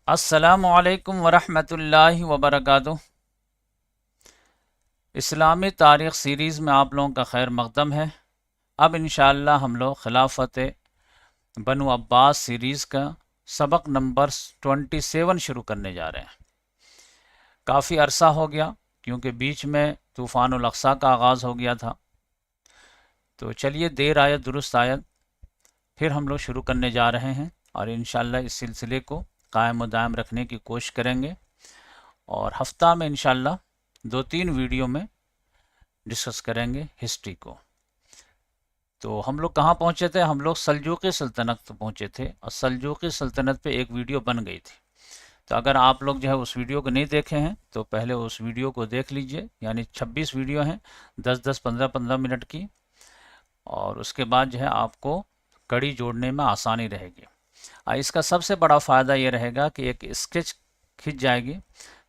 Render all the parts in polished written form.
السلام علیکم ورحمۃ اللہ وبرکاتہ۔ اسلامی تاریخ سیریز میں آپ لوگوں کا خیر مقدم ہے۔ اب انشاءاللہ ہم لوگ خلافت بنو عباس سیریز کا سبق نمبر 27 شروع کرنے جا رہے ہیں۔ کافی عرصہ ہو گیا کیونکہ بیچ میں طوفان الاقصی کا آغاز ہو گیا تھا، تو چلیے دیر آیت درست آیت پھر ہم لوگ شروع کرنے جا رہے ہیں، اور انشاءاللہ اس سلسلے کو قائم و دائم رکھنے کی کوشش کریں گے، اور ہفتہ میں انشاءاللہ 2-3 ویڈیو میں ڈسکس کریں گے ہسٹری کو۔ تو ہم لوگ کہاں پہنچے تھے؟ ہم لوگ سلجوقی سلطنت پہنچے تھے، اور سلجوقی سلطنت پہ ایک ویڈیو بن گئی تھی۔ تو اگر آپ لوگ جو ہے اس ویڈیو کو نہیں دیکھے ہیں تو پہلے اس ویڈیو کو دیکھ لیجئے، یعنی 26 ویڈیو ہیں، 10-10 15-15 منٹ کی، اور اس کے بعد جو ہے آپ کو کڑی جوڑنے میں آسانی رہے گی۔ اس کا سب سے بڑا فائدہ یہ رہے گا کہ ایک اسکیچ کھنچ جائے گی،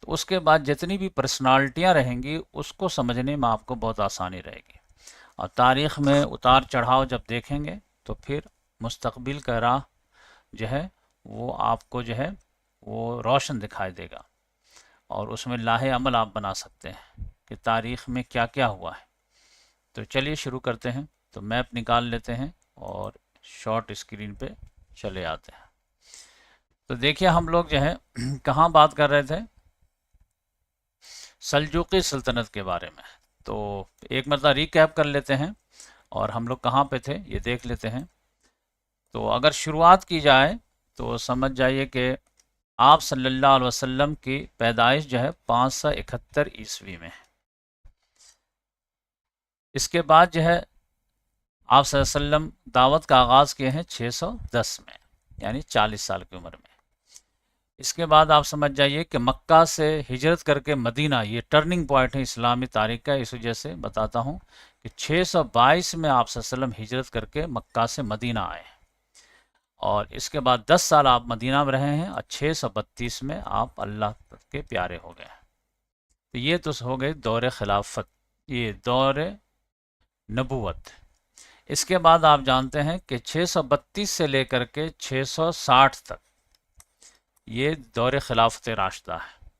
تو اس کے بعد جتنی بھی پرسنالٹیاں رہیں گی اس کو سمجھنے میں آپ کو بہت آسانی رہے گی، اور تاریخ میں اتار چڑھاؤ جب دیکھیں گے تو پھر مستقبل کا راہ جو ہے وہ آپ کو جو ہے وہ روشن دکھائی دے گا، اور اس میں لاہ عمل آپ بنا سکتے ہیں کہ تاریخ میں کیا کیا ہوا ہے۔ تو چلیے شروع کرتے ہیں۔ تو میپ نکال لیتے ہیں اور شارٹ اسکرین پہ چلے آتے ہیں۔ تو دیکھیے ہم لوگ جو ہے کہاں بات کر رہے تھے؟ سلجوقی سلطنت کے بارے میں۔ تو ایک مرتبہ ریکیپ کر لیتے ہیں، اور ہم لوگ کہاں پہ تھے یہ دیکھ لیتے ہیں۔ تو اگر شروعات کی جائے تو سمجھ جائیے کہ آپ صلی اللہ علیہ وسلم کی پیدائش جو ہے 571 عیسوی میں ہے۔ اس کے بعد جو ہے آپ صلی اللہ علیہ وسلم دعوت کا آغاز کیے ہیں 610 میں، یعنی 40 سال کی عمر میں۔ اس کے بعد آپ سمجھ جائیے کہ مکہ سے ہجرت کر کے مدینہ، یہ ٹرننگ پوائنٹ ہے اسلامی تاریخ کا، اس وجہ سے بتاتا ہوں کہ 622 میں آپ صلی اللہ علیہ وسلم ہجرت کر کے مکہ سے مدینہ آئے ہیں، اور اس کے بعد 10 سال آپ مدینہ میں رہے ہیں، اور 632 میں آپ اللہ کے پیارے ہو گئے۔ تو یہ تو ہو گئے دور خلافت، یہ دور نبوت۔ اس کے بعد آپ جانتے ہیں کہ 632 سے لے کر کے 660 تک یہ دور خلافت راشدہ ہے۔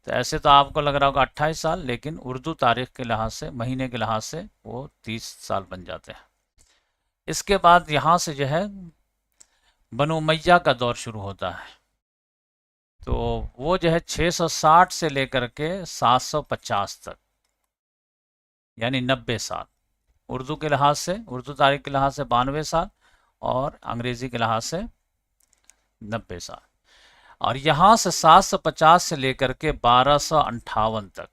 تو ایسے تو آپ کو لگ رہا ہوگا 28 سال، لیکن اردو تاریخ کے لحاظ سے، مہینے کے لحاظ سے وہ 30 سال بن جاتے ہیں۔ اس کے بعد یہاں سے جو ہے بنو امیہ کا دور شروع ہوتا ہے، تو وہ جو ہے 660 سے لے کر کے 750 تک، یعنی 90 سال اردو کے لحاظ سے، اردو تاریخ کے لحاظ سے 92 سال، اور انگریزی کے لحاظ سے 90 سال۔ اور یہاں سے 750 سے لے کر کے 1258 تک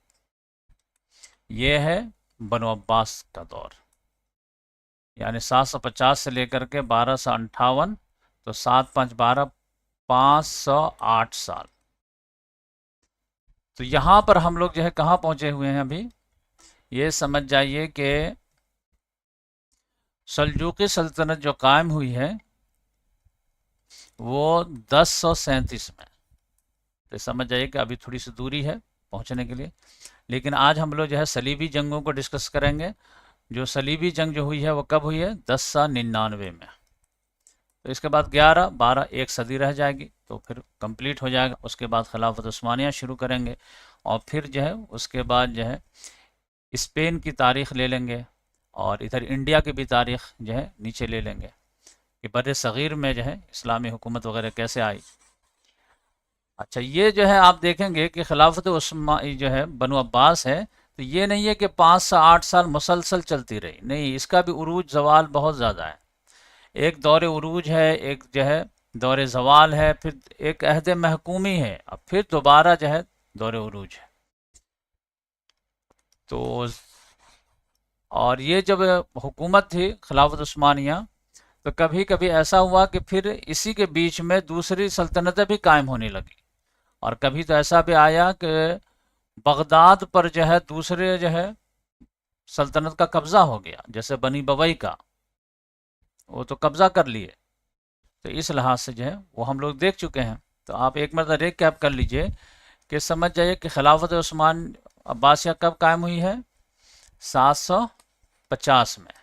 یہ ہے بنو عباس کا دور، یعنی 750 سے لے کر کے 1258، تو 7 5 12 508 سال۔ تو یہاں پر ہم لوگ جو ہے کہاں پہنچے ہوئے ہیں ابھی؟ یہ سمجھ جائیے کہ سلجوقی سلطنت جو قائم ہوئی ہے وہ 1037 میں، تو سمجھ جائیے کہ ابھی تھوڑی سی دوری ہے پہنچنے کے لیے۔ لیکن آج ہم لوگ جو ہے صلیبی جنگوں کو ڈسکس کریں گے۔ جو صلیبی جنگ جو ہوئی ہے وہ کب ہوئی ہے؟ 1099 میں۔ تو اس کے بعد 11 12 ایک صدی رہ جائے گی، تو پھر کمپلیٹ ہو جائے گا۔ اس کے بعد خلافت عثمانیہ شروع کریں گے، اور پھر جو ہے اس کے بعد جو ہے اسپین کی تاریخ لے لیں گے، اور ادھر انڈیا کی بھی تاریخ جو ہے نیچے لے لیں گے کہ بر صغیر میں جو ہے اسلامی حکومت وغیرہ کیسے آئی۔ اچھا، یہ جو ہے آپ دیکھیں گے کہ خلافت عثمانی جو ہے بنو عباس ہے، تو یہ نہیں ہے کہ 5 سے 8 سال مسلسل چلتی رہی، نہیں، اس کا بھی عروج زوال بہت زیادہ ہے۔ ایک دور عروج ہے، ایک جو ہے دور زوال ہے، پھر ایک عہد محکومی ہے، اب پھر دوبارہ جو ہے دور عروج ہے۔ تو اور یہ جب حکومت تھی خلافت عثمانیہ، تو کبھی کبھی ایسا ہوا کہ پھر اسی کے بیچ میں دوسری سلطنتیں بھی قائم ہونے لگی، اور کبھی تو ایسا بھی آیا کہ بغداد پر جو ہے دوسرے جو ہے سلطنت کا قبضہ ہو گیا، جیسے بنی بوئی کا، وہ تو قبضہ کر لیے۔ تو اس لحاظ سے جو ہے وہ ہم لوگ دیکھ چکے ہیں۔ تو آپ ایک مرتبہ ریکیپ کر لیجئے کہ سمجھ جائیے کہ خلافت عثمان عباسیہ کب قائم ہوئی ہے؟ 750 میں۔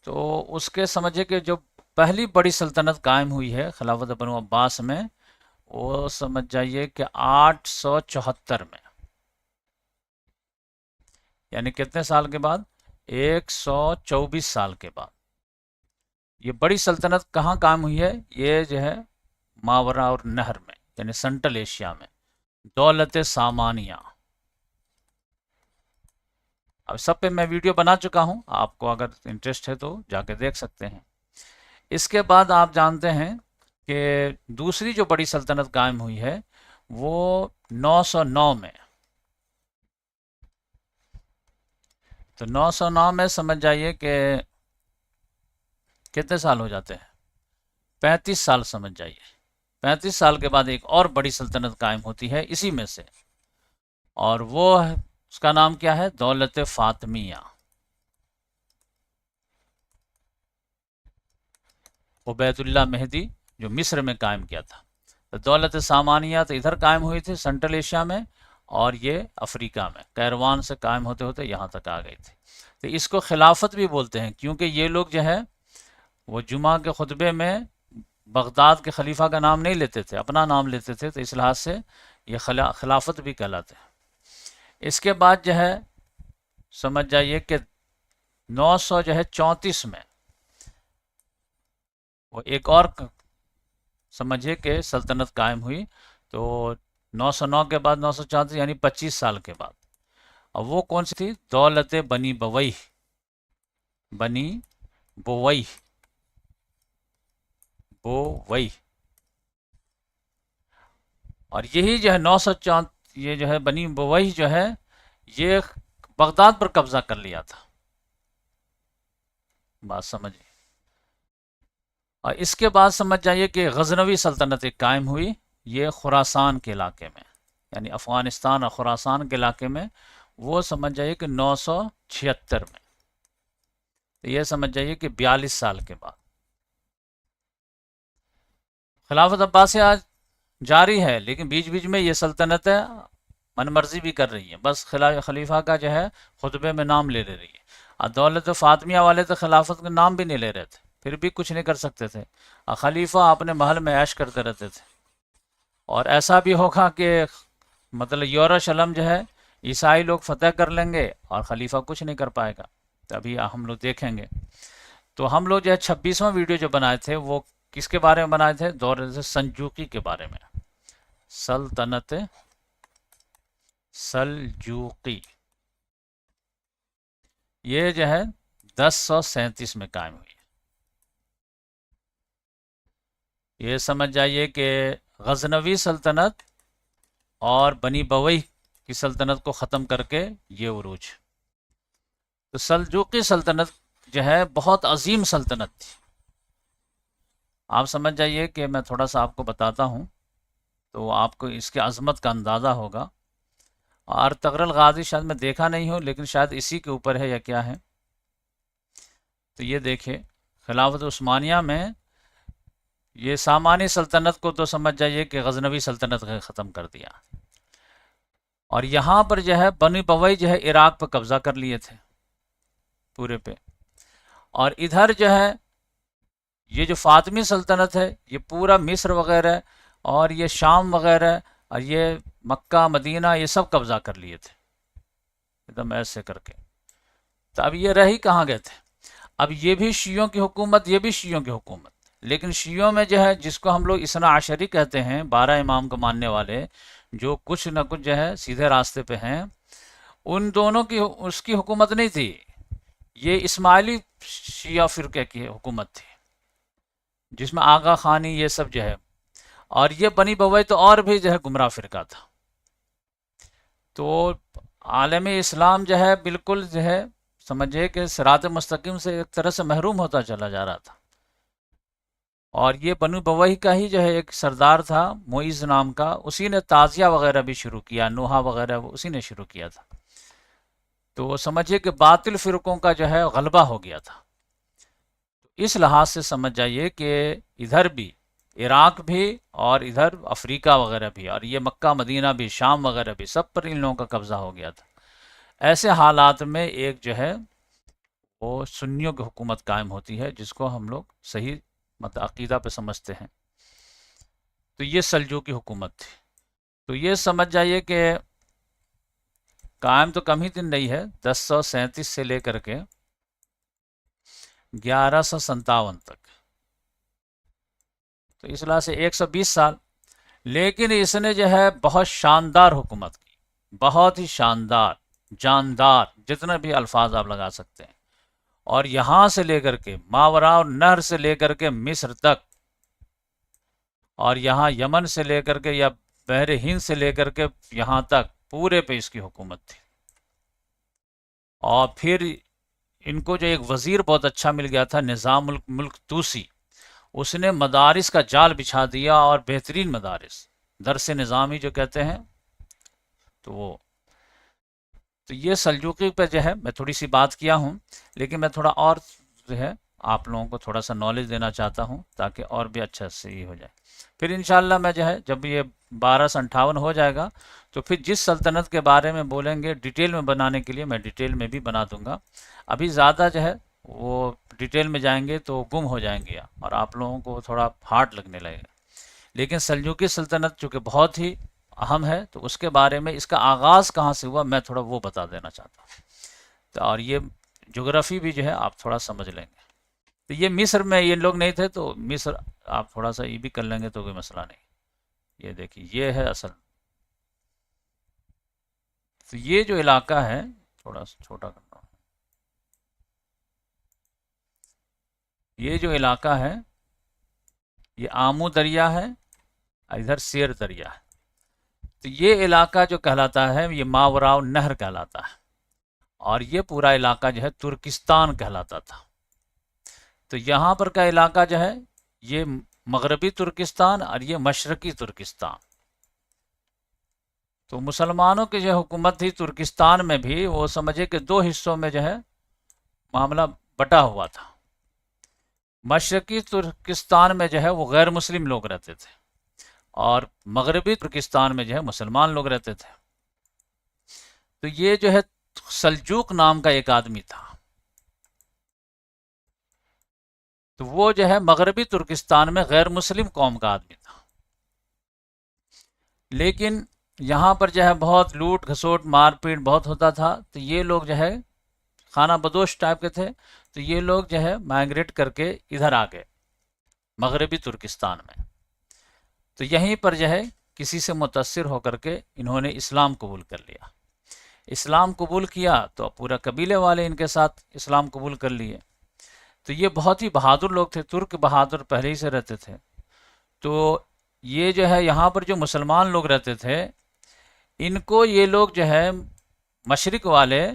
تو اس کے سمجھے کہ جو پہلی بڑی سلطنت قائم ہوئی ہے خلافت بنو عباس میں، وہ سمجھ جائیے کہ 874 میں، یعنی کتنے سال کے بعد؟ 124 سال کے بعد۔ یہ بڑی سلطنت کہاں قائم ہوئی ہے؟ یہ جو ہے ماورا اور نہر میں، یعنی سنٹرل ایشیا میں، دولت سامانیہ۔ اب سب پہ میں ویڈیو بنا چکا ہوں، آپ کو اگر انٹرسٹ ہے تو جا کے دیکھ سکتے ہیں۔ اس کے بعد آپ جانتے ہیں کہ دوسری جو بڑی سلطنت قائم ہوئی ہے وہ 909 میں۔ تو 909 میں سمجھ جائیے کہ کتنے سال ہو جاتے ہیں؟ 35 سال سمجھ جائیے۔ 35 سال کے بعد ایک اور بڑی سلطنت قائم ہوتی ہے اسی میں سے، اور وہ اس کا نام کیا ہے؟ دولت فاطمیہ۔ عبید اللہ مہدی جو مصر میں قائم کیا تھا۔ تو دولت سامانیہ تو ادھر قائم ہوئی تھی سنٹرل ایشیا میں، اور یہ افریقہ میں کیروان سے قائم ہوتے ہوتے یہاں تک آ گئی تھی۔ تو اس کو خلافت بھی بولتے ہیں، کیونکہ یہ لوگ جو ہے وہ جمعہ کے خطبے میں بغداد کے خلیفہ کا نام نہیں لیتے تھے، اپنا نام لیتے تھے، تو اس لحاظ سے یہ خلافت بھی کہلاتے ہیں۔ اس کے بعد جو ہے سمجھ جائیے کہ 934 میں وہ ایک اور سمجھیے کہ سلطنت قائم ہوئی۔ تو 909 کے بعد 934 یعنی 25 سال کے بعد، اور وہ کون سی تھی؟ دولت بنی بوئی۔ بنی بوئی، بوئی۔ اور یہی جو ہے 904، یہ جو ہے بنی بوئی جو ہے یہ بغداد پر قبضہ کر لیا تھا۔ بات سمجھیے۔ اور اس کے بعد سمجھ جائیے کہ غزنوی سلطنت ایک قائم ہوئی، یہ خراسان کے علاقے میں، یعنی افغانستان اور خراسان کے علاقے میں، وہ سمجھ جائیے کہ 976 میں۔ تو یہ سمجھ جائیے کہ 42 سال کے بعد۔ خلافت عباسیہ آج جاری ہے، لیکن بیچ بیچ میں یہ سلطنتیں من مرضی بھی کر رہی ہیں، بس خلیفہ کا جو ہے خطبے میں نام لے رہی ہے۔ اور دولت فاطمیہ والے تو خلافت کا نام بھی نہیں لے رہے تھے، پھر بھی کچھ نہیں کر سکتے تھے، اور خلیفہ اپنے محل میں عیش کرتے رہتے تھے۔ اور ایسا بھی ہوگا کہ مطلب یروشلم جو ہے عیسائی لوگ فتح کر لیں گے اور خلیفہ کچھ نہیں کر پائے گا۔ تبھی ہم لوگ دیکھیں گے۔ تو ہم لوگ جو ہے 26واں ویڈیو جو بنائے تھے وہ کس کے بارے میں بنائے تھے؟ دولت سلجوقی کے بارے میں، سلطنت سلجوقی۔ یہ جو ہے 1037 میں قائم ہوئی ہے۔ یہ سمجھ جائیے کہ غزنوی سلطنت اور بنی بوئی کی سلطنت کو ختم کر کے یہ عروج۔ تو سلجوقی سلطنت جو ہے بہت عظیم سلطنت تھی۔ آپ سمجھ جائیے کہ میں تھوڑا سا آپ کو بتاتا ہوں تو آپ کو اس کے عظمت کا اندازہ ہوگا۔ اور تغرل غازی شاید میں دیکھا نہیں ہوں، لیکن شاید اسی کے اوپر ہے یا کیا ہے۔ تو یہ دیکھیں، خلافت عثمانیہ میں یہ سامانی سلطنت کو تو سمجھ جائیے کہ غزنوی سلطنت نے ختم کر دیا، اور یہاں پر جو ہے بنی بوئی جو ہے عراق پہ قبضہ کر لیے تھے پورے پہ، اور ادھر جو ہے یہ جو فاطمی سلطنت ہے یہ پورا مصر وغیرہ اور یہ شام وغیرہ اور یہ مکہ مدینہ یہ سب قبضہ کر لیے تھے ایک دم ایسے کر کے۔ تو اب یہ رہ ہی کہاں گئے تھے؟ اب یہ بھی شیعوں کی حکومت، یہ بھی شیعوں کی حکومت، لیکن شیعوں میں جو ہے جس کو ہم لوگ اثنا عشری کہتے ہیں، 12 امام کو ماننے والے، جو کچھ نہ کچھ جو ہے سیدھے راستے پہ ہیں، ان دونوں کی اس کی حکومت نہیں تھی، یہ اسماعیلی شیعہ فرقے کی حکومت تھی، جس میں آغا خانی یہ سب جو ہے، اور یہ بنی بوئی تو اور بھی جو ہے گمراہ فرقہ تھا۔ تو عالم اسلام جو ہے بالکل جو ہے سمجھے کہ صراط مستقیم سے ایک طرح سے محروم ہوتا چلا جا رہا تھا۔ اور یہ بنو بوئی کا ہی جو ہے ایک سردار تھا معیز نام کا، اسی نے تعزیہ وغیرہ بھی شروع کیا، نوحہ وغیرہ اسی نے شروع کیا تھا۔ تو سمجھے کہ باطل فرقوں کا جو ہے غلبہ ہو گیا تھا۔ اس لحاظ سے سمجھ جائیے کہ ادھر بھی عراق بھی اور ادھر افریقہ وغیرہ بھی، اور یہ مکہ مدینہ بھی، شام وغیرہ بھی، سب پر ان لوگوں کا قبضہ ہو گیا تھا۔ ایسے حالات میں ایک جو ہے وہ سنیوں کی حکومت قائم ہوتی ہے، جس کو ہم لوگ صحیح مطلب عقیدہ پہ سمجھتے ہیں۔ تو یہ سلجوقی حکومت تھی. تو یہ سمجھ جائیے کہ قائم تو کم ہی دن نہیں ہے، 1037 سے لے کر کے 1157 تک، تو اس لحاظ سے 120 سال. لیکن اس نے جو ہے بہت شاندار حکومت کی، بہت ہی شاندار، جاندار، جتنے بھی الفاظ آپ لگا سکتے ہیں. اور یہاں سے لے کر کے ماوراء النہر سے لے کر کے مصر تک، اور یہاں یمن سے لے کر کے یا بحر ہند سے لے کر کے یہاں تک پورے پہ اس کی حکومت تھی. اور پھر ان کو جو ایک وزیر بہت اچھا مل گیا تھا، نظام الملک طوسی، اس نے مدارس کا جال بچھا دیا، اور بہترین مدارس، درس نظامی جو کہتے ہیں، تو وہ. تو یہ سلجوقی پہ جو ہے میں تھوڑی سی بات کیا ہوں، لیکن میں تھوڑا اور جو ہے آپ لوگوں کو تھوڑا سا نالج دینا چاہتا ہوں تاکہ اور بھی اچھا سے یہ ہو جائے. پھر انشاءاللہ میں جو ہے جب یہ 1258 ہو جائے گا تو پھر جس سلطنت کے بارے میں بولیں گے ڈیٹیل میں بنانے کے لیے میں ڈیٹیل میں بھی بنا دوں گا. ابھی زیادہ جو ہے وہ ڈیٹیل میں جائیں گے تو گم ہو جائیں گے اور آپ لوگوں کو تھوڑا ہارڈ لگنے لگے گا. لیکن سلجوقی سلطنت چونکہ بہت ہی اہم ہے تو اس کے بارے میں، اس کا آغاز کہاں سے ہوا، میں تھوڑا وہ بتا دینا چاہتا ہوں. تو اور یہ جغرافی بھی جو ہے آپ تھوڑا سمجھ لیں گے. تو یہ مصر میں یہ لوگ نہیں تھے، تو مصر آپ تھوڑا سا یہ بھی کر لیں گے تو کوئی مسئلہ نہیں. یہ دیکھیے یہ ہے اصل. تو یہ جو علاقہ ہے تھوڑا سا چھوٹا کرنا، یہ جو علاقہ ہے یہ آمو دریا ہے، ادھر سیر دریا ہے. تو یہ علاقہ جو کہلاتا ہے یہ ماوراء النہر کہلاتا ہے، اور یہ پورا علاقہ جو ہے ترکستان کہلاتا تھا. تو یہاں پر کا علاقہ جو ہے یہ مغربی ترکستان اور یہ مشرقی ترکستان. تو مسلمانوں کی جو حکومت تھی ترکستان میں بھی، وہ سمجھے کہ دو حصوں میں جو ہے معاملہ بٹا ہوا تھا. مشرقی ترکستان میں جو ہے وہ غیر مسلم لوگ رہتے تھے، اور مغربی ترکستان میں جو ہے مسلمان لوگ رہتے تھے. تو یہ جو ہے سلجوق نام کا ایک آدمی تھا، تو وہ جو ہے مغربی ترکستان میں غیر مسلم قوم کا آدمی تھا. لیکن یہاں پر جو ہے بہت لوٹ گھسوٹ مار پیٹ بہت ہوتا تھا، تو یہ لوگ جو ہے خانہ بدوش ٹائپ کے تھے. تو یہ لوگ جو ہے مائگریٹ کر کے ادھر آ گئے مغربی ترکستان میں. تو یہیں پر جو ہے کسی سے متاثر ہو کر کے انہوں نے اسلام قبول کر لیا. اسلام قبول کیا تو پورا قبیلے والے ان کے ساتھ اسلام قبول کر لیے. تو یہ بہت ہی بہادر لوگ تھے، ترک بہادر پہلے ہی سے رہتے تھے. تو یہ جو ہے یہاں پر جو مسلمان لوگ رہتے تھے، ان کو یہ لوگ جو ہے مشرق والے،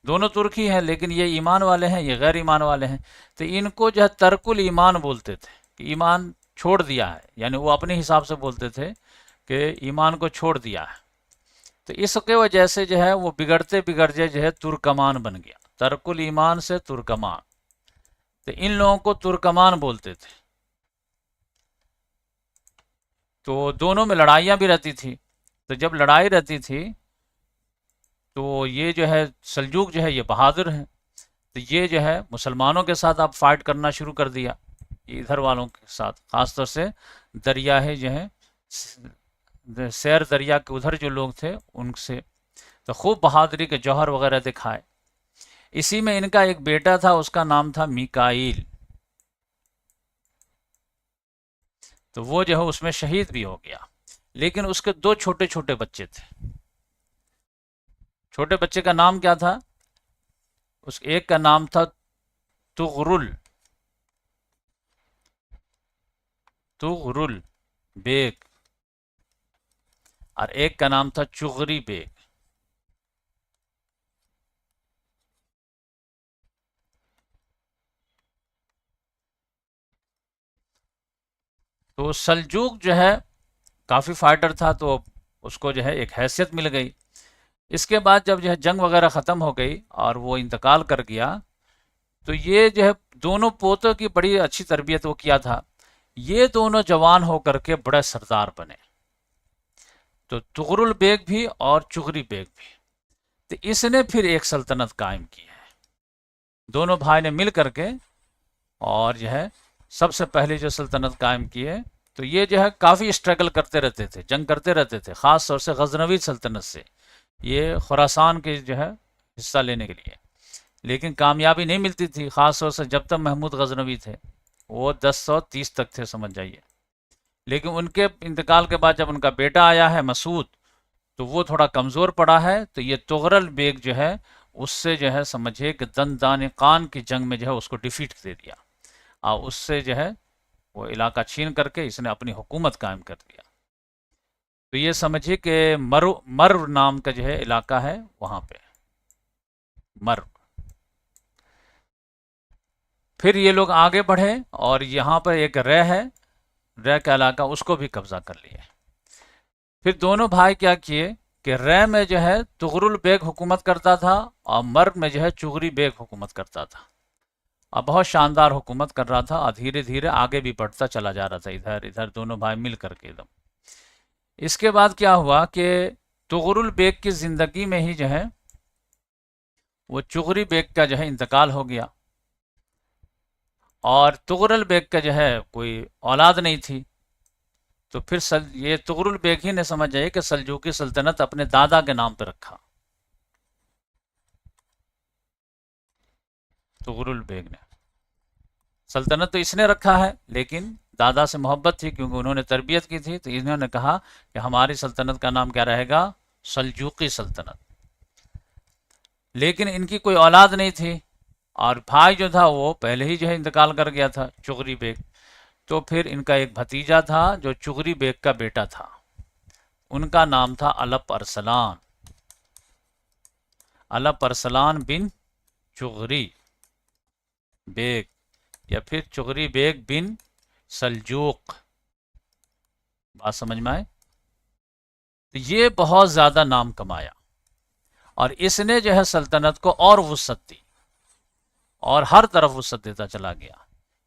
دونوں ترک ہی ہیں لیکن یہ ایمان والے ہیں، یہ غیر ایمان والے ہیں. تو ان کو جو ہے ترک الایمان بولتے تھے، کہ ایمان چھوڑ دیا ہے، یعنی وہ اپنے حساب سے بولتے تھے کہ ایمان کو چھوڑ دیا ہے. تو اس کے وجہ سے جو ہے وہ بگڑتے بگڑتے جو ہے ترکمان بن گیا، ترک الایمان سے ترکمان. تو ان لوگوں کو ترکمان بولتے تھے. تو دونوں میں لڑائیاں بھی رہتی تھی. تو جب لڑائی رہتی تھی تو یہ جو ہے سلجوق جو ہے یہ بہادر ہیں، تو یہ جو ہے مسلمانوں کے ساتھ اب فائٹ کرنا شروع کر دیا، ادھر والوں کے ساتھ، خاص طور سے دریا ہے جو ہے سیر دریا کے ادھر جو لوگ تھے ان سے. تو خوب بہادری کے جوہر وغیرہ دکھائے. اسی میں ان کا ایک بیٹا تھا، اس کا نام تھا میکائیل. تو وہ جو ہے اس میں شہید بھی ہو گیا. لیکن اس کے دو چھوٹے چھوٹے بچے تھے. چھوٹے بچے کا نام کیا تھا؟ اس ایک کا نام تھا تغرل بیگ، اور ایک کا نام تھا چغری بیگ. تو سلجوق جو ہے کافی فائٹر تھا، تو اس کو جو ہے ایک حیثیت مل گئی. اس کے بعد جب جو ہے جنگ وغیرہ ختم ہو گئی اور وہ انتقال کر گیا، تو یہ جو ہے دونوں پوتوں کی بڑی اچھی تربیت وہ کیا تھا. یہ دونوں جوان ہو کر کے بڑے سردار بنے، تو تغرل بیگ بھی اور چغری بیگ بھی. تو اس نے پھر ایک سلطنت قائم کی ہے، دونوں بھائی نے مل کر کے. اور جو ہے سب سے پہلے جو سلطنت قائم کی ہے تو یہ جو ہے کافی اسٹرگل کرتے رہتے تھے، جنگ کرتے رہتے تھے، خاص طور سے غزنوی سلطنت سے، یہ خراسان کے جو ہے حصہ لینے کے لیے، لیکن کامیابی نہیں ملتی تھی، خاص طور سے جب تک محمود غزنوی تھے، وہ 1030 تک تھے سمجھ جائیے۔ لیکن ان کے انتقال کے بعد جب ان کا بیٹا آیا ہے مسعود، تو وہ تھوڑا کمزور پڑا ہے، تو یہ تغرل بیگ جو ہے اس سے جو ہے سمجھے کہ دندان قان کی جنگ میں جو ہے اس کو ڈیفیٹ دے دیا، اور اس سے جو ہے وہ علاقہ چھین کر کے اس نے اپنی حکومت قائم کر دیا۔ تو یہ سمجھیے کہ مرو نام کا جو ہے علاقہ ہے وہاں پہ مرو۔ پھر یہ لوگ آگے بڑھے اور یہاں پر ایک رے ہے، رے کا علاقہ، اس کو بھی قبضہ کر لیا۔ پھر دونوں بھائی کیا کیے کہ رے میں جو ہے تغرل بیگ حکومت کرتا تھا اور مرو میں جو ہے چغری بیگ حکومت کرتا تھا، اور بہت شاندار حکومت کر رہا تھا، اور دھیرے دھیرے آگے بھی بڑھتا چلا جا رہا تھا، ادھر ادھر دونوں بھائی مل کر کے ایک دم۔ اس کے بعد کیا ہوا کہ تغرل بیگ کی زندگی میں ہی جو ہے وہ چغری بیگ کا جو ہے انتقال ہو گیا، اور تغرل بیگ کا جو ہے کوئی اولاد نہیں تھی، تو پھر یہ تغرل بیگ ہی نے سمجھ جائے کہ سلجوقی سلطنت اپنے دادا کے نام پہ رکھا، تغرل بیگ نے سلطنت تو اس نے رکھا ہے، لیکن دادا سے محبت تھی کیونکہ انہوں نے تربیت کی تھی، تو انہوں نے کہا کہ ہماری سلطنت کا نام کیا رہے گا، سلجوقی سلطنت۔ لیکن ان کی کوئی اولاد نہیں تھی، اور بھائی جو تھا وہ پہلے ہی جو ہے انتقال کر گیا تھا، چغری بیگ۔ تو پھر ان کا ایک بھتیجا تھا جو چغری بیگ کا بیٹا تھا، ان کا نام تھا الپ ارسلان، الپ ارسلان بن چغری بیگ، یا پھر چغری بیگ بن سلجوق۔ بات سمجھ میں آئے؟ یہ بہت زیادہ نام کمایا، اور اس نے جو ہے سلطنت کو اور وسعت دی، اور ہر طرف وسعت دیتا چلا گیا۔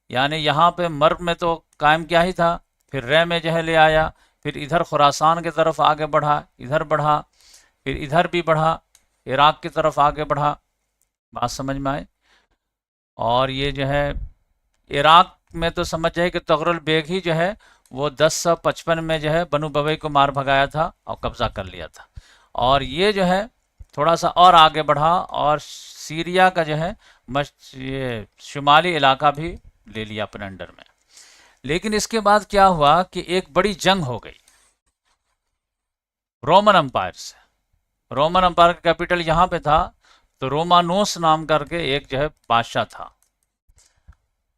یعنی یہاں پہ مرو میں تو قائم کیا ہی تھا، پھر رے میں جو ہے لے آیا، پھر ادھر خراسان کی طرف آگے بڑھا، ادھر بڑھا، پھر ادھر بھی بڑھا، عراق کی طرف آگے بڑھا۔ بات سمجھ میں آئے؟ اور یہ جو ہے عراق میں تو سمجھ جائے کہ تغرل بیگ ہی جو ہے وہ 1055 میں جو ہے بنو بوئی کو مار بھگایا تھا اور قبضہ کر لیا تھا، اور یہ جو ہے تھوڑا سا اور آگے بڑھا اور سیریا کا جو ہے یہ شمالی علاقہ بھی لے لیا اپنے انڈر میں۔ لیکن اس کے بعد کیا ہوا کہ ایک بڑی جنگ ہو گئی رومن امپائر سے۔ رومن امپائر کا کیپٹل یہاں پہ تھا، تو رومانوس نام کر کے ایک جو ہے بادشاہ تھا،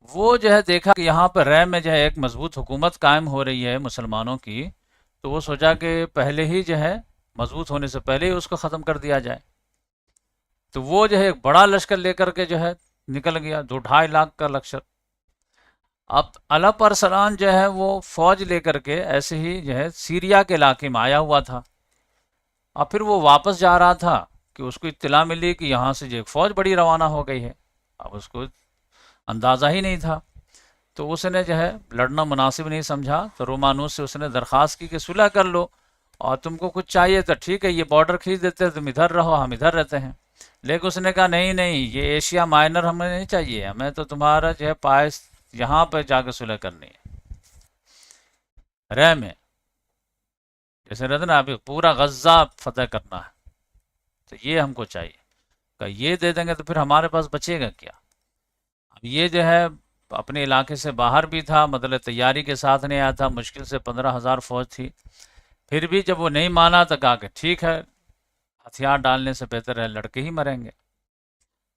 وہ جو ہے دیکھا کہ یہاں پہ رے میں جو ہے ایک مضبوط حکومت قائم ہو رہی ہے مسلمانوں کی، تو وہ سوچا کہ پہلے ہی جو ہے مضبوط ہونے سے پہلے ہی اس کو ختم کر دیا جائے۔ تو وہ جو ہے ایک بڑا لشکر لے کر کے جو ہے نکل گیا، 2-2.5 لاکھ کا لشکر۔ اب الپ ارسلان جو ہے وہ فوج لے کر کے ایسے ہی جو ہے سیریا کے علاقے میں آیا ہوا تھا، اور پھر وہ واپس جا رہا تھا کہ اس کو اطلاع ملی کہ یہاں سے جو ایک فوج بڑی روانہ ہو گئی ہے۔ اب اس کو اندازہ ہی نہیں تھا، تو اس نے جو ہے لڑنا مناسب نہیں سمجھا، تو رومانوس سے اس نے درخواست کی کہ صلح کر لو، اور تم کو کچھ چاہیے تو ٹھیک ہے، یہ بارڈر کھینچ دیتے، تم ادھر رہو، ہم ادھر رہتے ہیں۔ لیکن اس نے کہا نہیں نہیں، یہ ایشیا مائنر ہمیں نہیں چاہیے، ہمیں تو تمہارا جو ہے پائس یہاں پہ جا کے صلح کرنی ہے، رے میں، جیسے رہتے نا ابھی پورا غزہ فتح کرنا ہے، تو یہ ہم کو چاہیے۔ کہ یہ دے دیں گے تو پھر ہمارے پاس بچے گا کیا؟ اب یہ جو ہے اپنے علاقے سے باہر بھی تھا، مطلب تیاری کے ساتھ نہیں آیا تھا، مشکل سے 15,000 فوج تھی۔ پھر بھی جب وہ نہیں مانا تو کہا کہ ٹھیک ہے، ہتھیار ڈالنے سے بہتر ہے لڑکے ہی مریں گے۔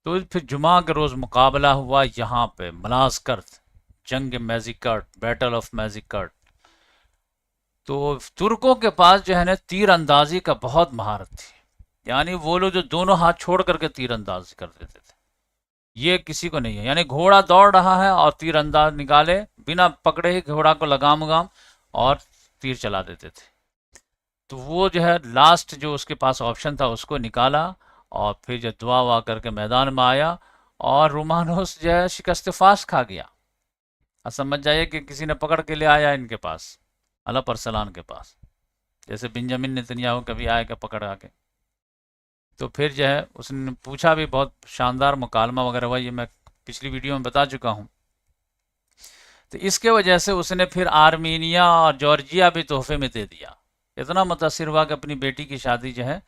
تو پھر جمعہ کے روز مقابلہ ہوا یہاں پہ ملازکرت، جنگ میزیکٹ، بیٹل آف میزیکٹ۔ تو ترکوں کے پاس جو ہے نا تیر اندازی کا بہت مہارت تھی، یعنی وہ لوگ جو دونوں ہاتھ چھوڑ کر کے تیر اندازی کر دیتے تھے، یہ کسی کو نہیں ہے۔ یعنی گھوڑا دوڑ رہا ہے اور تیر انداز نکالے بنا پکڑے ہی گھوڑا کو لگام اور تیر چلا دیتے تھے۔ تو وہ جو ہے لاسٹ جو اس کے پاس آپشن تھا اس کو نکالا، اور پھر جو دعا وا کر کے میدان میں آیا، اور رومانوس جو ہے شکست فاش کھا گیا۔ اب سمجھ جائیے کہ کسی نے پکڑ کے لے آیا ان کے پاس، الپ ارسلان کے پاس، جیسے بنجامن نتنیاہو کبھی آئے گا پکڑ آ کے۔ تو پھر جو ہے اس نے پوچھا بھی، بہت شاندار مکالمہ وغیرہ ہوا، یہ میں پچھلی ویڈیو میں بتا چکا ہوں۔ تو اس کے وجہ سے اس نے پھر آرمینیا اور جارجیا بھی تحفے میں دے دیا. اتنا متاثر ہوا کہ اپنی بیٹی کی شادی جو ہے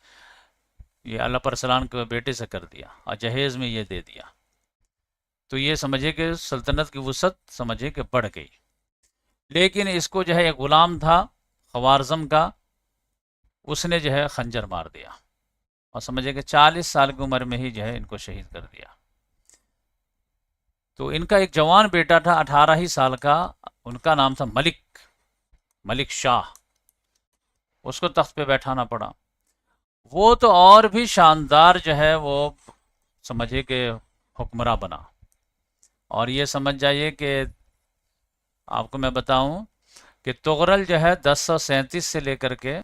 یہ اللہ پر سلام کے بیٹے سے کر دیا اور جہیز میں یہ دے دیا. تو یہ سمجھے کہ سلطنت کی وسعت سمجھے کہ بڑھ گئی. لیکن اس کو جو ہے ایک غلام تھا خوارزم کا، اس نے جو ہے خنجر مار دیا اور سمجھے کہ 40 سال کی عمر میں ہی جو ہے ان کو شہید کر دیا. تو ان کا ایک جوان بیٹا تھا 18 ہی سال کا، ان کا نام تھا ملک شاہ. اس کو تخت پہ بیٹھانا پڑا. وہ تو اور بھی شاندار جو ہے وہ سمجھے کہ حکمراں بنا. اور یہ سمجھ جائیے کہ آپ کو میں بتاؤں کہ تغرل جو ہے 1037 سے لے کر کے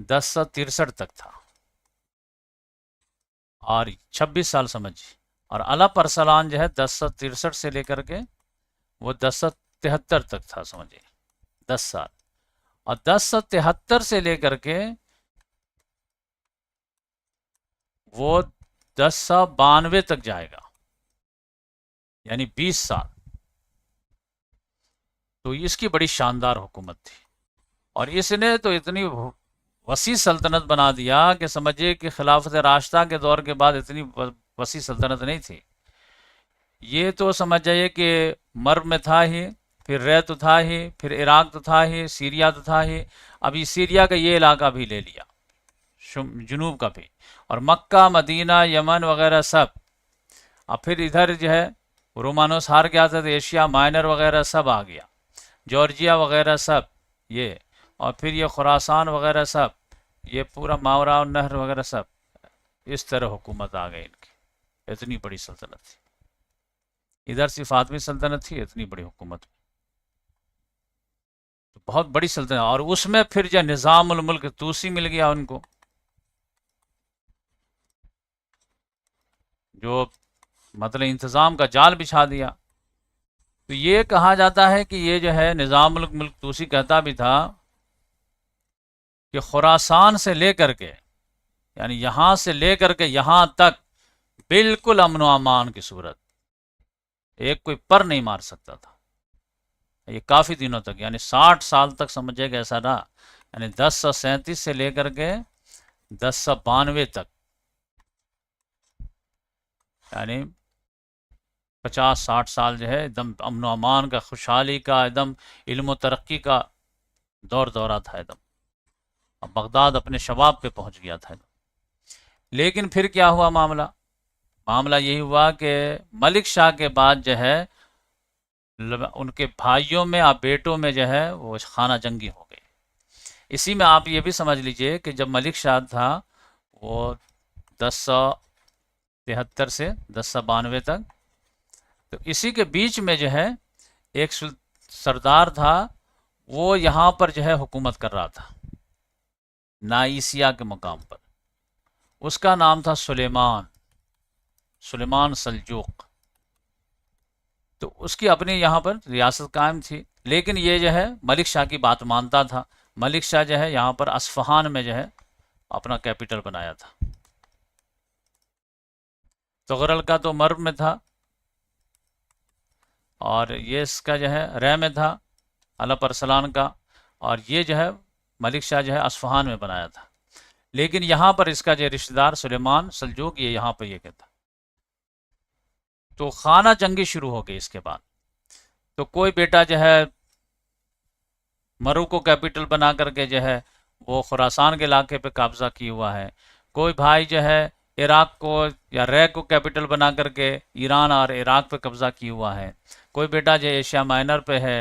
1063 تک تھا اور 26 سال سمجھیے. اور اللہ پرسلان جو ہے 1063 سے لے کر کے وہ 1073 تک تھا سمجھیے، 10 سال. اور 1073 سے لے کر کے وہ 1092 تک جائے گا، یعنی 20 سال. تو اس کی بڑی شاندار حکومت تھی اور اس نے تو اتنی وسیع سلطنت بنا دیا کہ سمجھے کہ خلافت راشدہ کے دور کے بعد اتنی وسیع سلطنت نہیں تھی. یہ تو سمجھ جائیے کہ مرو میں تھا ہی، پھر رے تو تھا ہی، پھر عراق تو تھا ہی، سیریا تو تھا ہی، ابھی سیریا کا یہ علاقہ بھی لے لیا، جنوب کا بھی، اور مکہ مدینہ یمن وغیرہ سب. اور پھر ادھر جو ہے رومانوس ہار گیا تھا تو ایشیا مائنر وغیرہ سب آ گیا، جارجیا وغیرہ سب یہ، اور پھر یہ خراسان وغیرہ سب، یہ پورا ماورا النہر وغیرہ سب. اس طرح حکومت آ گئی ان کی. اتنی بڑی سلطنت تھی. ادھر سے فاطمی سلطنت تھی، اتنی بڑی حکومت، بہت بڑی سلطنت. اور اس میں پھر جو نظام الملک توسی مل گیا ان کو، جو مطلب انتظام کا جال بچھا دیا. تو یہ کہا جاتا ہے کہ یہ جو ہے نظام الملک توسی کہتا بھی تھا کہ خراسان سے لے کر کے، یعنی یہاں سے لے کر کے یہاں تک بالکل امن و امان کی صورت، ایک کوئی پر نہیں مار سکتا تھا. یہ کافی دنوں تک، یعنی 60 سال تک سمجھے کہ ایسا رہا. یعنی 1037 سے لے کر کے 1092 تک، یعنی 50-60 سال جو ہے ایک دم امن و امان کا، خوشحالی کا، ایک دم علم و ترقی کا دورہ تھا ایک دم. اب بغداد اپنے شباب پہ پہنچ گیا تھا. لیکن پھر کیا ہوا معاملہ یہی ہوا کہ ملک شاہ کے بعد جو ہے ان کے بھائیوں میں اور بیٹوں میں جو ہے وہ خانہ جنگی ہو گئی. اسی میں آپ یہ بھی سمجھ لیجئے کہ جب ملک شاہ تھا وہ 1073 سے 1092 تک، تو اسی کے بیچ میں جو ہے ایک سردار تھا، وہ یہاں پر جو ہے حکومت کر رہا تھا نائسیا کے مقام پر. اس کا نام تھا سلیمان سلجوق. تو اس کی اپنی یہاں پر ریاست قائم تھی، لیکن یہ جو ہے ملک شاہ کی بات مانتا تھا. ملک شاہ جو ہے یہاں پر اصفہان میں جو ہے اپنا کیپٹل بنایا تھا. تغرل کا تو مرو میں تھا، اور یہ اس کا جو ہے رے میں تھا اللہ پرسلان کا، اور یہ جو ہے ملک شاہ جو ہے اصفہان میں بنایا تھا. لیکن یہاں پر اس کا جو رشتہ دار سلیمان سلجوق، یہ یہاں پر یہ کہتا. تو خانہ جنگی شروع ہو گئی اس کے بعد. تو کوئی بیٹا جو ہے مرو کو کیپٹل بنا کر کے جو ہے وہ خراسان کے علاقے پہ قبضہ کی ہوا ہے. کوئی بھائی جو ہے عراق کو یا رے کو کیپٹل بنا کر کے ایران اور عراق پہ قبضہ کی ہوا ہے. کوئی بیٹا جو ایشیا مائنر پہ ہے،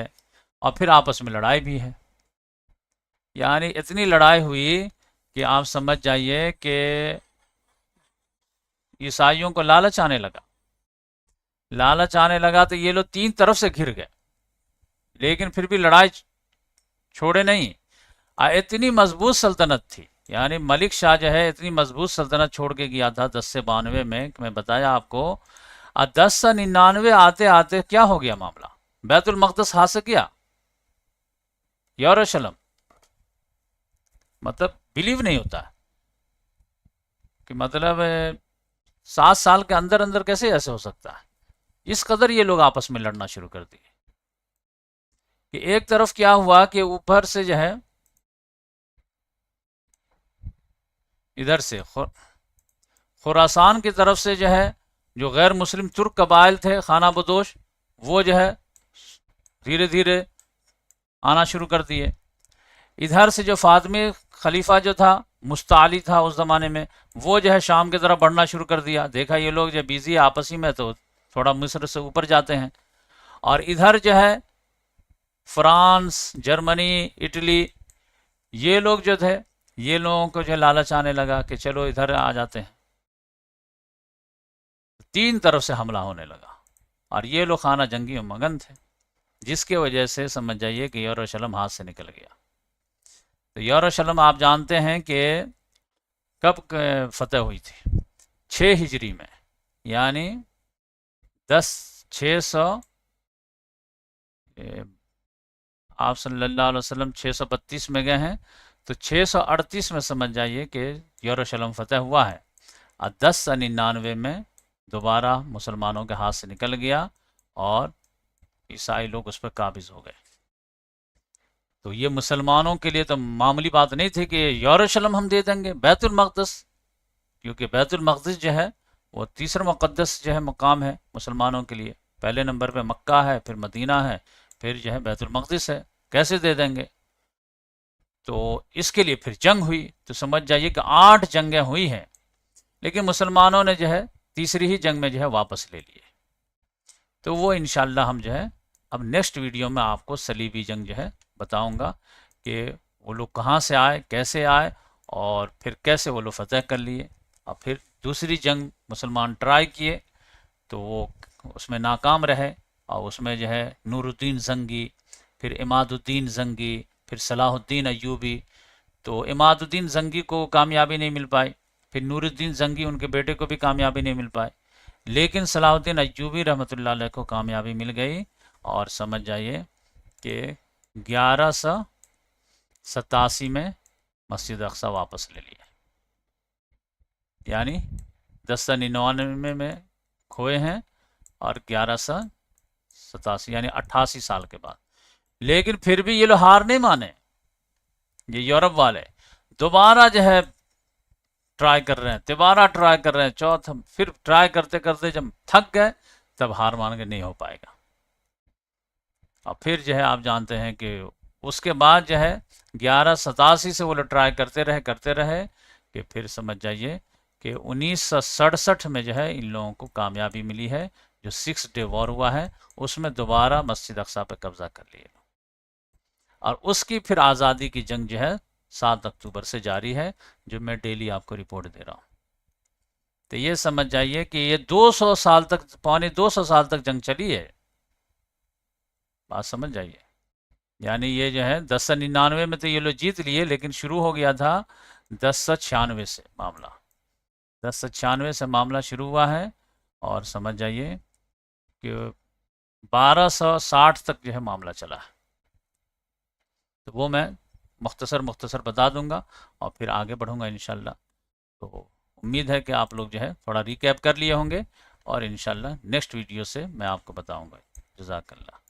اور پھر آپس میں لڑائی بھی ہے. یعنی اتنی لڑائی ہوئی کہ آپ سمجھ جائیے کہ عیسائیوں کو لالچ آنے لگا تو یہ لوگ 3 طرف سے گھر گئے، لیکن پھر بھی لڑائی چھوڑے نہیں. اتنی مضبوط سلطنت تھی، یعنی ملک شاہ جو ہے اتنی مضبوط سلطنت چھوڑ کے گیا تھا 10 سے 92 میں، میں بتایا آپ کو. 10 سے 99 آتے آتے کیا ہو گیا معاملہ؟ بیت المقدس حاصل کیا، یروشلم. مطلب بلیو نہیں ہوتا ہے کہ مطلب 7 سال کے اندر کیسے ایسے ہو سکتا ہے. اس قدر یہ لوگ آپس میں لڑنا شروع کر دیے. کہ ایک طرف کیا ہوا کہ اوپر سے جو ہے ادھر سے خراسان کی طرف سے جو ہے جو غیر مسلم ترک قبائل تھے خانہ بدوش، وہ جو ہے دھیرے دھیرے آنا شروع کر دیے. ادھر سے جو فاطمی خلیفہ جو تھا مستعلی تھا اس زمانے میں، وہ جو ہے شام کی طرف بڑھنا شروع کر دیا. دیکھا یہ لوگ جو بیزی آپسی میں تو تھوڑا مصر سے اوپر جاتے ہیں. اور ادھر جو ہے فرانس، جرمنی، اٹلی، یہ لوگ جو تھے یہ لوگوں کو جو لالچ آنے لگا کہ چلو ادھر آ جاتے ہیں. تین طرف سے حملہ ہونے لگا اور یہ لوگ خانہ جنگی و مگن تھے، جس کی وجہ سے سمجھ جائیے کہ یروشلم ہاتھ سے نکل گیا. تو یروشلم آپ جانتے ہیں کہ کب فتح ہوئی تھی؟ 6 ہجری میں، یعنی 600 آپ صلی اللہ علیہ وسلم 632 میں گئے ہیں تو 638 میں سمجھ جائیے کہ یروشلم فتح ہوا ہے. اور 1099 میں دوبارہ مسلمانوں کے ہاتھ سے نکل گیا اور عیسائی لوگ اس پر قابض ہو گئے. تو یہ مسلمانوں کے لیے تو معمولی بات نہیں تھی کہ یروشلم ہم دے دیں گے، بیت المقدس، کیونکہ بیت المقدس جو ہے وہ تیسرا مقدس جو ہے مقام ہے مسلمانوں کے لیے. پہلے نمبر پہ مکہ ہے، پھر مدینہ ہے، پھر جو ہے بیت المقدس ہے. کیسے دے دیں گے؟ تو اس کے لیے پھر جنگ ہوئی. تو سمجھ جائیے کہ 8 جنگیں ہوئی ہیں، لیکن مسلمانوں نے جو ہے تیسری ہی جنگ میں جو ہے واپس لے لیے. تو وہ انشاءاللہ ہم جو ہے اب نیکسٹ ویڈیو میں آپ کو صلیبی جنگ جو ہے بتاؤں گا کہ وہ لوگ کہاں سے آئے، کیسے آئے، اور پھر کیسے وہ لوگ فتح کر لیے. اور پھر دوسری جنگ مسلمان ٹرائی کیے تو وہ اس میں ناکام رہے، اور اس میں جو ہے نور الدین زنگی، پھر عماد الدین زنگی، پھر صلاح الدین ایوبی. تو عماد الدین زنگی کو کامیابی نہیں مل پائی، پھر نور الدین زنگی ان کے بیٹے کو بھی کامیابی نہیں مل پائی، لیکن صلاح الدین ایوبی رحمۃ اللہ علیہ کو کامیابی مل گئی. اور سمجھ جائیے کہ 1187 میں مسجد اقصی واپس لے لیا، یعنی 1099 میں کھوئے ہیں اور 1187 یعنی 88 سال کے بعد. لیکن پھر بھی یہ لوگ ہار نہیں مانے، یہ یورپ والے دوبارہ جو ہے ٹرائی کر رہے ہیں، دوبارہ ٹرائی کر رہے ہیں، چوتھا پھر ٹرائی کرتے کرتے جب تھک گئے تب ہار مان کے نہیں ہو پائے گا. اور پھر جو ہے آپ جانتے ہیں کہ اس کے بعد جو ہے 1187 سے وہ لوگ ٹرائی کرتے رہے کہ پھر سمجھ جائیے کہ 1967 میں جو ہے ان لوگوں کو کامیابی ملی ہے، جو 6 ڈے وار ہوا ہے اس میں دوبارہ مسجد اقصی پہ قبضہ کر لیے. اور اس کی پھر آزادی کی جنگ جو ہے 7 اکتوبر سے جاری ہے، جو میں ڈیلی آپ کو رپورٹ دے رہا ہوں. تو یہ سمجھ جائیے کہ یہ 200 سال تک، پونے 200 سال تک جنگ چلی ہے. بات سمجھ جائیے، یعنی یہ جو ہے 1099 میں تو یہ لوگ جیت لیے، لیکن شروع ہو گیا تھا 1096 سے معاملہ. 1096 سے معاملہ شروع ہوا ہے، اور سمجھ جائیے کہ 1260 تک جو ہے معاملہ چلا ہے. تو وہ میں مختصر بتا دوں گا اور پھر آگے بڑھوں گا انشاءاللہ. تو امید ہے کہ آپ لوگ جو ہے تھوڑا ریکیپ کر لیے ہوں گے، اور انشاءاللہ نیکسٹ ویڈیو سے میں آپ کو بتاؤں گا. جزاک اللہ.